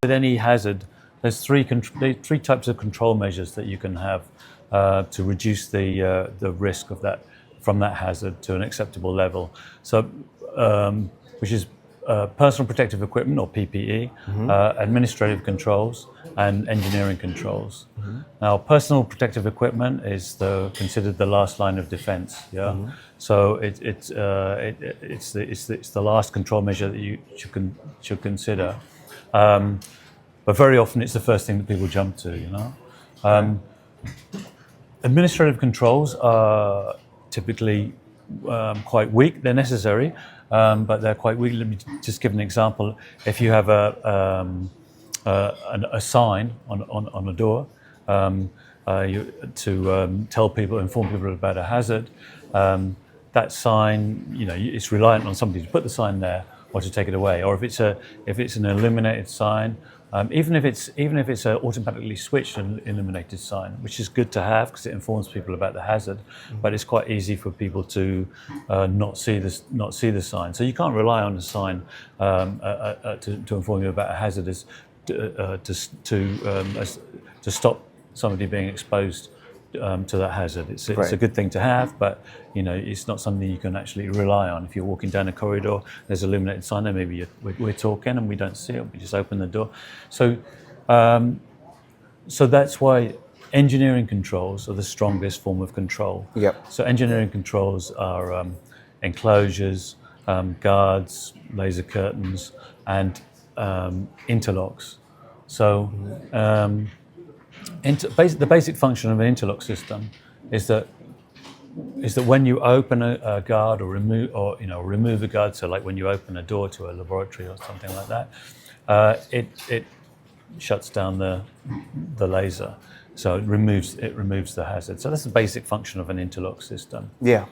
With any hazard, there's three types of control measures that you can have to reduce the risk of that from that hazard to an acceptable level. So, which is personal protective equipment or PPE, administrative controls, and engineering controls. Now, personal protective equipment is considered the last line of defense. Yeah, so it's the last control measure that you should consider. But very often it's the first thing that people jump to. Administrative controls are typically quite weak. They're necessary, but they're quite weak. Let me just give an example. If you have a sign on a door to tell people, inform people about a hazard, that sign, it's reliant on somebody to put the sign there or to take it away. Or if it's an illuminated sign, even if it's an automatically switched and illuminated sign, which is good to have because it informs people about the hazard, but it's quite easy for people to not see the sign. So you can't rely on the sign to inform you about a hazard to stop somebody being exposed to that hazard. It's a good thing to have, but it's not something you can actually rely on. If you're walking down a corridor, there's an illuminated sign there, maybe we're talking and we don't see it, we just open the door. So that's why engineering controls are the strongest form of control. Yep. So engineering controls are enclosures, guards, laser curtains, and interlocks. So the basic function of an interlock system is that when you open a guard or remove a guard, so like when you open a door to a laboratory or something like that, it shuts down the laser, so it removes the hazard. So that's the basic function of an interlock system. Yeah.